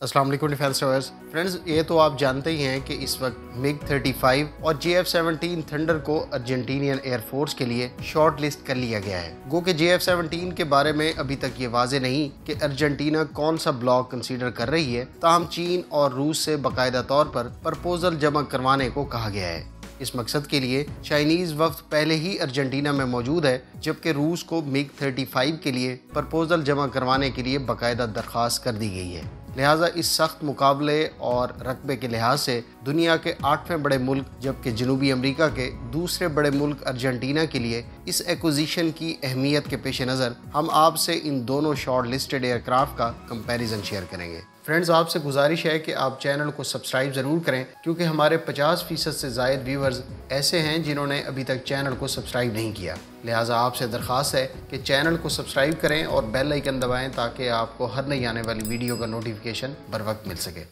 अस्सलाम वालेकुम defence lovers friends, ये तो आप जानते ही हैं कि इस वक्त MiG-35 और JF-17 थंडर को अर्जेंटीनियन एयरफोर्स के लिए शॉर्ट लिस्ट कर लिया गया है। गो कि JF-17 के बारे में अभी तक ये वाजे नहीं कि अर्जेंटीना कौन सा ब्लॉक कंसीडर कर रही है, ताहम चीन और रूस से बाकायदा तौर पर प्रपोजल जमा करवाने को कहा गया है। इस मकसद के लिए चाइनीज वफ्द पहले ही अर्जेंटीना में मौजूद है, जबकि रूस को MiG-35 के लिए प्रपोजल जमा करवाने के लिए बाकायदा दरख्वास्त कर दी गई है। लिहाजा इस सख्त मुकाबले और रकबे के लिहाज से दुनिया के 8वें बड़े मुल्क जबकि जनूबी अमेरिका के दूसरे बड़े मुल्क अर्जेंटीना के लिए इस एक्विजिशन की अहमियत के पेश नज़र हम आपसे इन दोनों शॉर्ट लिस्टेड एयरक्राफ्ट का कंपैरिजन शेयर करेंगे। फ्रेंड्स, आपसे गुजारिश है कि आप चैनल को सब्सक्राइब ज़रूर करें, क्योंकि हमारे 50% से ज़ायद व्यूवर्स ऐसे हैं जिन्होंने अभी तक चैनल को सब्सक्राइब नहीं किया। लिहाजा आपसे दरख्वास्त है कि चैनल को सब्सक्राइब करें और बेल आइकन दबाएं ताकि आपको हर नई आने वाली वीडियो का नोटिफिकेशन बर वक्त मिल सके।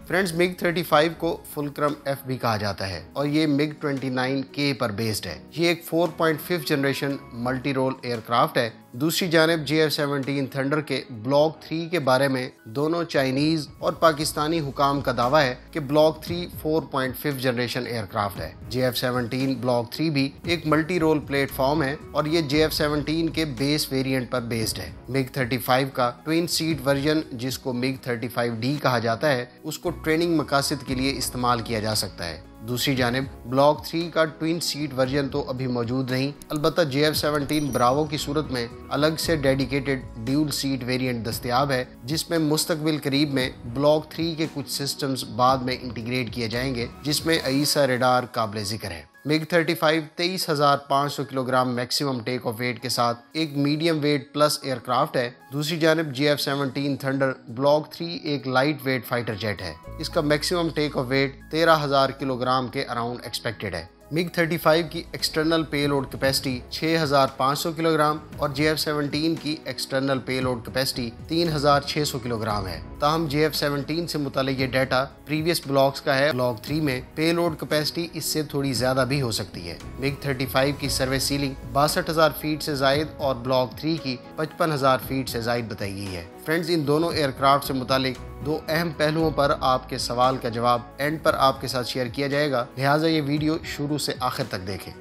फ्रेंड्स, MiG-35 को फुलक्रम F भी कहा जाता है और ये MiG-29K पर बेस्ड है। ये एक 4.5 जनरेशन मल्टी रोल एयरक्राफ्ट है। दूसरी जानिब JF-17 थंडर के ब्लॉक 3 के बारे में दोनों चाइनीज और पाकिस्तानी हुकाम का दावा है कि ब्लॉक 3 4.5 जनरेशन एयरक्राफ्ट है। JF-17 ब्लॉक 3 भी एक मल्टी रोल प्लेटफॉर्म है और ये JF-17 के बेस वेरिएंट पर बेस्ड है। MiG-35 का ट्विन सीट वर्जन, जिसको MiG-35D कहा जाता है, उसको ट्रेनिंग मकासद के लिए इस्तेमाल किया जा सकता है। दूसरी जानिब ब्लॉक 3 का ट्विन सीट वर्जन तो अभी मौजूद नहीं, अलबत्ता JF-17 ब्रावो की सूरत में अलग से डेडिकेटेड ड्यूल सीट वेरिएंट दस्तयाब है, जिसमें मुस्तकबिल करीब में ब्लॉक 3 के कुछ सिस्टम्स बाद में इंटीग्रेट किए जाएंगे, जिसमें AESA रेडार काबिल जिक्र है। MiG-35 23,500 kilogram maximum take off weight के साथ एक मीडियम वेट प्लस एयरक्राफ्ट है। दूसरी जानिब JF-17 थंडर ब्लॉक 3 एक लाइट वेट फाइटर जेट है। इसका maximum take off weight 13,000 kilogram के अराउंड एक्सपेक्टेड है। MiG-35 की एक्सटर्नल पेलोड कैपेसिटी 6,500 किलोग्राम और JF-17 की एक्सटर्नल पेलोड कैपेसिटी 3,600 किलोग्राम है। ताहम JF-17 से मुतालिक ये डाटा प्रीवियस ब्लॉक्स का है। ब्लॉक 3 में पेलोड कैपेसिटी इससे थोड़ी ज्यादा भी हो सकती है। MiG-35 की सर्वे सीलिंग 62,000 फीट से जायद और ब्लॉक 3 की 55,000 फीट से जायद बताई गई है। फ्रेंड्स, इन दोनों एयरक्राफ्ट से मुतालिक दो अहम पहलुओं पर आपके सवाल का जवाब एंड पर आपके साथ शेयर किया जाएगा, लिहाजा ये वीडियो शुरू से आखिर तक देखें।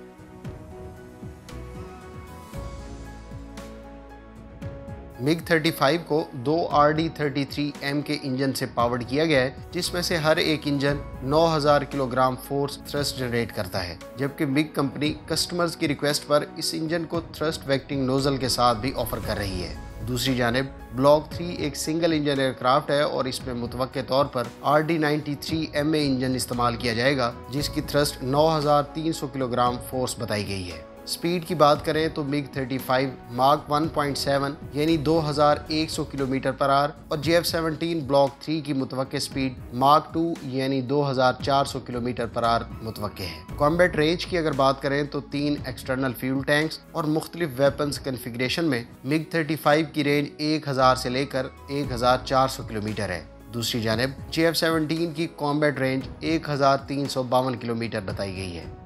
MiG-35 को दो RD-33M के इंजन से पावर्ड किया गया है, जिसमें से हर एक engine 9,000 kilogram force thrust generate करता है, जबकि MiG कंपनी कस्टमर्स की रिक्वेस्ट पर इस इंजन को थ्रस्ट वेक्टिंग नोजल के साथ भी ऑफर कर रही है। दूसरी जानिब ब्लॉक 3 एक सिंगल इंजन एयरक्राफ्ट है और इसमें मुतवक्के तौर पर RD-93MA इंजन इस्तेमाल किया जाएगा, जिसकी थ्रस्ट 9,300 किलोग्राम फोर्स बताई गई है। स्पीड की बात करें तो MiG-35 मार्क 1.7 यानी 2,100 किलोमीटर पर आवर और JF-17 ब्लॉक 3 की मुतवक्के स्पीड मार्क 2 यानी 2,400 किलोमीटर पर आवर मुतवक्के है। कॉम्बैट रेंज की अगर बात करें तो 3 एक्सटर्नल फ्यूल टैंक्स और मुख्तलिफ वेपन्स कन्फिग्रेशन में MiG-35 की रेंज 1,000 से लेकर 1,400 किलोमीटर है। दूसरी जानिब JF-17 की कॉम्बैट रेंज 1,352 किलोमीटर बताई गई है।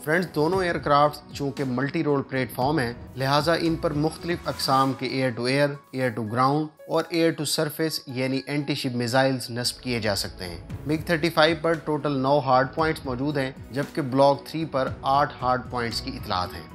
फ्रेंड्स, दोनों एयरक्राफ्ट चूँकि मल्टी रोल प्लेटफॉर्म हैं, लिहाजा इन पर मुख्तलिफ अकसाम के air to air, air to ground और एयर टू सरफेस यानी एंटी शिप मिसाइल्स नस्ब किए जा सकते हैं। MiG-35 पर टोटल 9 हार्ड पॉइंट्स मौजूद हैं, जबकि ब्लॉक 3 पर 8 हार्ड पॉइंट्स की इतलात हैं।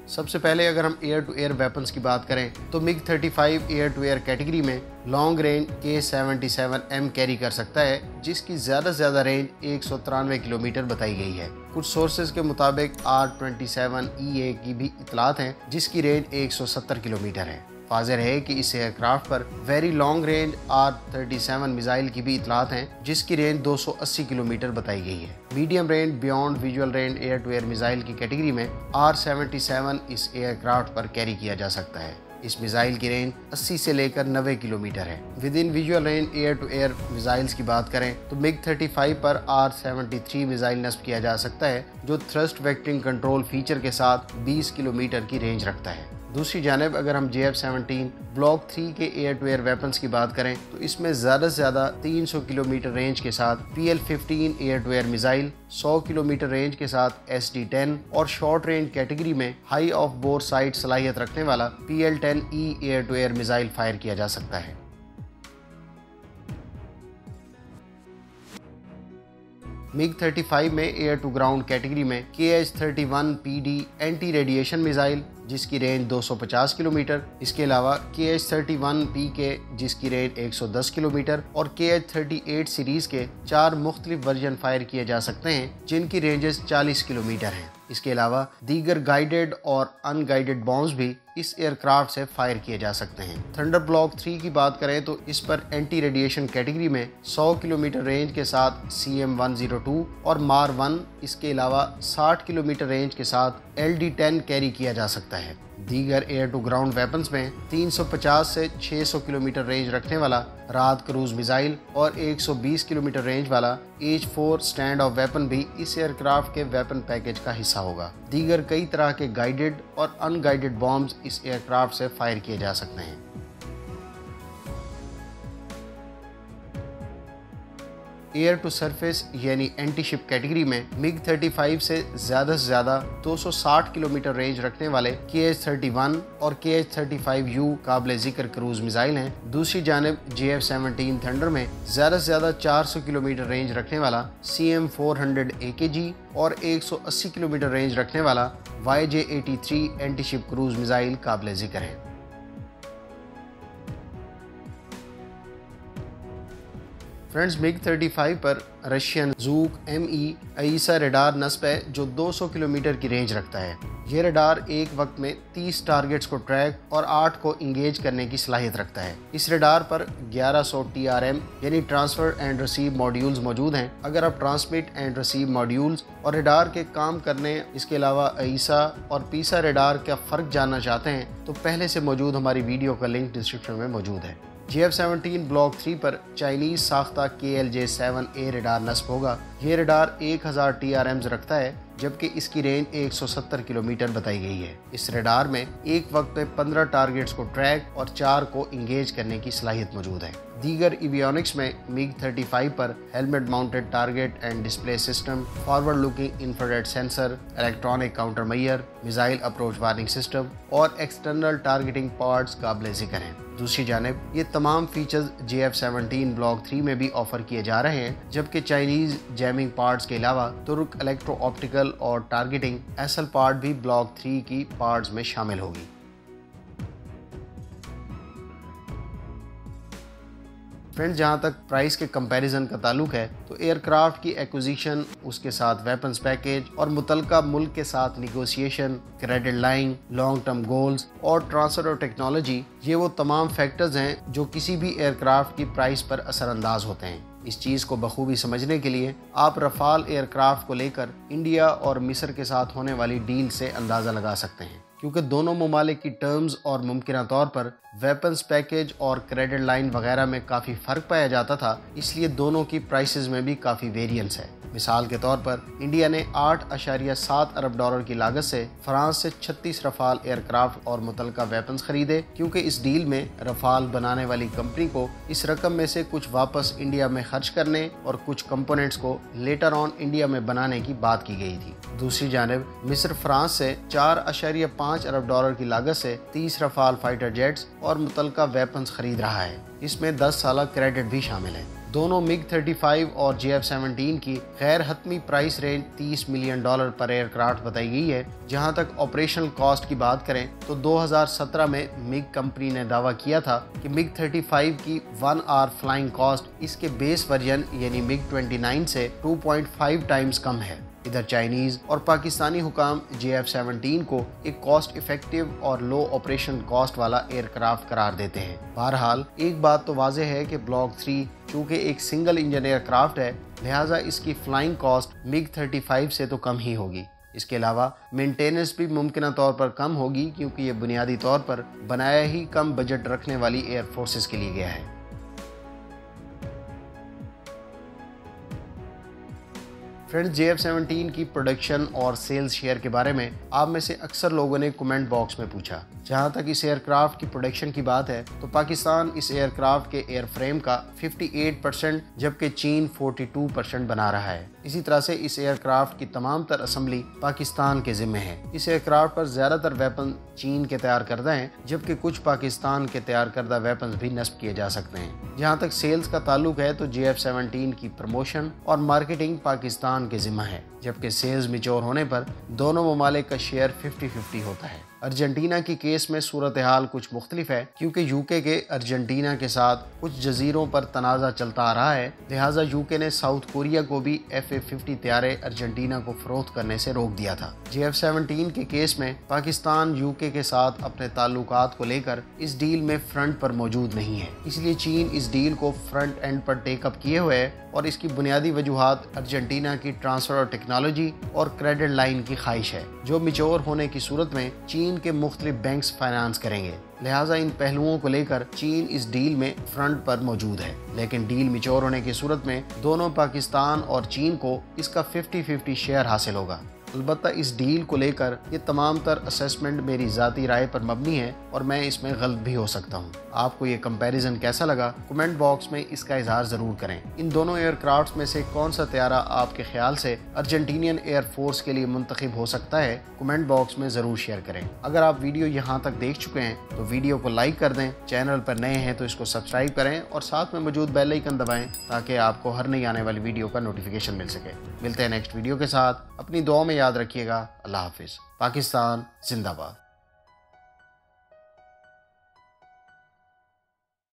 सबसे पहले अगर हम एयर टू एयर वेपन्स की बात करें तो MiG-35 air to air category में लॉन्ग रेंज K-77M कैरी कर सकता है, जिसकी ज़्यादा से ज़्यादा रेंज 193 किलोमीटर बताई गई है। कुछ सोर्सेज के मुताबिक R-27EA की भी इतलात हैं, जिसकी रेंज 170 किलोमीटर है। वाज़ेह है कि इस एयरक्राफ्ट पर very long range R-37 missile की भी इतलात हैं, जिसकी रेंज 280 किलोमीटर बताई गई है। Medium range beyond visual range air to air missile की कैटेगरी में R-77 इस एयरक्राफ्ट पर कैरी किया जा सकता है। इस मिसाइल की रेंज 80 से लेकर 90 किलोमीटर है। Within visual range air to air missiles की बात करें तो MiG-35 पर R-73 मिसाइल नस्ब किया जा सकता है, जो थ्रस्ट वेक्टरिंग कंट्रोल फीचर के साथ 20 किलोमीटर की रेंज रखता है। दूसरी जानिब अगर हम JF-17 ब्लॉक 3 के एयर टू एयर वेपन्स की बात करें तो इसमें ज़्यादा से ज़्यादा 300 किलोमीटर रेंज के साथ PL-15 air to air missile, 100 kilometre range के साथ SD-10 और शॉर्ट रेंज कैटेगरी में हाई ऑफ बोर साइट सलाहियत रखने वाला PL-10E air to air missile fire किया जा सकता है। MiG-35 में एयर टू ग्राउंड कैटेगरी में KH-31PD एंटी रेडिएशन मिसाइल जिसकी रेंज 250 किलोमीटर, इसके अलावा KH-31PK जिसकी रेंज 110 किलोमीटर और KH-38 सीरीज के 4 मुख्तलिफ वर्जन फायर किए जा सकते हैं जिनकी रेंजेस 40 किलोमीटर हैं। इसके अलावा दीगर गाइडेड और अनगाइडेड बॉम्ब्स भी इस एयरक्राफ्ट से फायर किए जा सकते हैं। थंडर ब्लॉक 3 की बात करें तो इस पर एंटी रेडिएशन कैटेगरी में 100 किलोमीटर रेंज के साथ CM-102 और MAR-1, इसके अलावा 60 किलोमीटर रेंज के साथ LD-10 कैरी किया जा सकता है। दीगर एयर टू ग्राउंड वेपन्स में 350 से 600 किलोमीटर रेंज रखने वाला राहत क्रूज मिसाइल और 120 किलोमीटर रेंज वाला H-4 स्टैंड ऑफ वेपन भी इस एयरक्राफ्ट के वेपन पैकेज का हिस्सा होगा। दीगर कई तरह के गाइडेड और अनगाइडेड बॉम्ब्स इस एयरक्राफ्ट से फायर किए जा सकते हैं। एयर टू सरफेस यानी एंटी शिप कैटेगरी में MiG-35 से ज़्यादा 260 किलोमीटर रेंज रखने वाले KH-31 और KH-35U काबिल ज़िक्र क्रूज मिसाइल हैं। दूसरी जानिब JF-17 थंडर में ज़्यादा 400 किलोमीटर रेंज रखने वाला CM-400 AKG और 180 किलोमीटर रेंज रखने वाला YJ-83 anti ship cruise missile काबिल ज़िक्र है। फ्रेंड्स, MiG-35 पर Russian ZUK ME AESA radar नस्ब है जो 200 किलोमीटर की रेंज रखता है। यह रडार एक वक्त में 30 टारगेट्स को ट्रैक और 8 को इंगेज करने की सलाहियत रखता है। इस रडार पर 1100 TRM यानी ट्रांसफर एंड रिसीव मॉड्यूल्स मौजूद हैं। अगर आप ट्रांसमिट एंड रिसीव मॉड्यूल्स और रडार के काम करने, इसके अलावा AESA और PISA रडार का फ़र्क जानना चाहते हैं तो पहले से मौजूद हमारी वीडियो का लिंक डिस्क्रिप्शन में मौजूद है। JF-17 ब्लॉक 3 पर चाइनीज साख्ता KLJ-7A रडार नस्ब होगा। ये रडार 1000 TRMs रखता है जबकि इसकी रेंज 170 किलोमीटर बताई गई है। इस रडार में एक वक्त में 15 टारगेट्स को ट्रैक और 4 को इंगेज करने की सलाहियत मौजूद है। दीगर एवियोनिक्स में MiG-35 पर helmet mounted target and display system, forward looking infrared sensor, electronic counter measure, missile approach warning system और एक्सटर्नल टारगेटिंग पार्ट्स काबिल ज़िक्र हैं। दूसरी जानिब ये तमाम फीचर्स JF-17 ब्लॉक 3 में भी ऑफर किए जा रहे हैं, जबकि चाइनीज जैमिंग पार्ट्स के अलावा तुर्क इलेक्ट्रो ऑप्टिकल और टारगेटिंग SL पार्ट भी ब्लॉक 3 की पार्ट्स में शामिल होगी। फ्रेंड्स, जहाँ तक प्राइस के कंपैरिजन का ताल्लुक है तो एयरक्राफ्ट की एक्विजिशन, उसके साथ वेपन्स पैकेज और मुतलका मुल्क के साथ negotiation, credit line, long term goals और ट्रांसफर ऑफ टेक्नोलॉजी, ये वो तमाम फैक्टर्स हैं जो किसी भी एयरक्राफ्ट की प्राइस पर असरअंदाज होते हैं। इस चीज़ को बखूबी समझने के लिए आप रफाल एयरक्राफ्ट को लेकर इंडिया और मिस्र के साथ होने वाली डील से अंदाज़ा लगा सकते हैं, क्योंकि दोनों ममालिक की टर्म्स और मुमकिन तौर पर वेपन्स पैकेज और क्रेडिट लाइन वगैरह में काफ़ी फ़र्क पाया जाता था, इसलिए दोनों की प्राइसेस में भी काफ़ी वेरिएंस है। मिसाल के तौर पर इंडिया ने 8.7 अरब डॉलर की लागत से फ्रांस से 36 रफाल एयरक्राफ्ट और मुतलका वेपन्स खरीदे, क्योंकि इस डील में रफाल बनाने वाली कंपनी को इस रकम में से कुछ वापस इंडिया में खर्च करने और कुछ कंपोनेंट्स को लेटर ऑन इंडिया में बनाने की बात की गई थी। दूसरी जानिब मिस्र फ्रांस से 4.5 अरब डॉलर की लागत से 30 रफाल फाइटर जेट्स और मुतलका वेपन्स खरीद रहा है। इसमें 10 साल क्रेडिट भी शामिल है। दोनों MiG-35 और JF-17 की गैर हतमी प्राइस रेंज $30 मिलियन पर एयरक्राफ्ट बताई गई है। जहां तक ऑपरेशनल कॉस्ट की बात करें तो 2017 में MiG कंपनी ने दावा किया था कि MiG-35 की 1 आवर फ्लाइंग कॉस्ट इसके बेस वर्जन यानी MiG-29 से 2.5 टाइम्स कम है। इधर चाइनीज और पाकिस्तानी हुकाम JF-17 को एक कॉस्ट इफेक्टिव और लो ऑपरेशन कॉस्ट वाला एयरक्राफ्ट करार देते हैं। बहरहाल एक बात तो वाज़ेह है कि ब्लॉक 3 चूँकि एक सिंगल इंजन एयरक्राफ्ट है, लिहाजा इसकी फ्लाइंग कॉस्ट MiG-35 से तो कम ही होगी। इसके अलावा मेंटेनेंस भी मुमकिन तौर पर कम होगी क्योंकि ये बुनियादी तौर पर बनाया ही कम बजट रखने वाली एयर फोर्सेस के लिए गया है। फ्रेंड्स, JF-17 की प्रोडक्शन और सेल्स शेयर के बारे में आप में से अक्सर लोगों ने कमेंट बॉक्स में पूछा। जहां तक इस एयरक्राफ्ट की प्रोडक्शन की बात है तो पाकिस्तान इस एयरक्राफ्ट के एयरफ्रेम का 58% जबकि चीन 42% बना रहा है। इसी तरह से इस एयरक्राफ्ट की तमाम तर असेंबली पाकिस्तान के जिम्मे है। इस एयरक्राफ्ट पर ज्यादातर वेपन चीन के तैयार करदा हैं जबकि कुछ पाकिस्तान के तैयार करदा वेपन्स भी नस्ब किए जा सकते हैं। जहाँ तक सेल्स का ताल्लुक है तो JF-17 की प्रमोशन और मार्केटिंग पाकिस्तान के जिम्मा है जबकि सेल्स मैच्योर होने पर दोनों ममालिक का शेयर 50-50 होता है। अर्जेंटीना की केस में सूरत हाल कुछ मुख्तलिफ है क्योंकि यूके के अर्जेंटीना के साथ कुछ जजीरों पर तनाज़ा चलता आ रहा है, लिहाजा यूके ने साउथ कोरिया को भी FA-50 तैयारे अर्जेंटीना को फरोख्त करने से रोक दिया था। JF-17 के केस में पाकिस्तान यूके के साथ अपने ताल्लुकात को लेकर इस डील में फ्रंट पर मौजूद नहीं है, इसलिए चीन इस डील को फ्रंट एंड पर टेकअप किए हुए है और इसकी बुनियादी वजूहात अर्जेंटीना की ट्रांसफर ऑफ टेक्नोलॉजी और क्रेडिट लाइन की ख्वाहिश है जो मैच्योर होने की सूरत में चीन के मुख्तलिफ बैंक्स फाइनेंस करेंगे। लिहाजा इन पहलुओं को लेकर चीन इस डील में फ्रंट पर मौजूद है, लेकिन डील मैच्योर होने की सूरत में दोनों पाकिस्तान और चीन को इसका 50-50 शेयर हासिल होगा। अलबत्ता इस डील को लेकर ये तमाम तर असेसमेंट मेरी ज़ाती राय पर मबनी है और मैं इसमें गलत भी हो सकता हूँ। आपको ये कंपैरिजन कैसा लगा कमेंट बॉक्स में इसका इजहार ज़रूर करें। इन दोनों एयरक्राफ्ट में से कौन सा तैयारा आपके ख्याल से अर्जेंटीनियन एयरफोर्स के लिए मुंतखब हो सकता है, कमेंट बॉक्स में ज़रूर शेयर करें। अगर आप वीडियो यहाँ तक देख चुके हैं तो वीडियो को लाइक कर दें, चैनल पर नए हैं तो इसको सब्सक्राइब करें और साथ में मौजूद बेल आइकन दबाएं ताकि आपको हर नई आने वाली वीडियो का नोटिफिकेशन मिल सके। मिलते हैं नेक्स्ट वीडियो के साथ। अपनी दुआ में याद रखिएगा। अल्लाह हाफिज़। पाकिस्तान जिंदाबाद।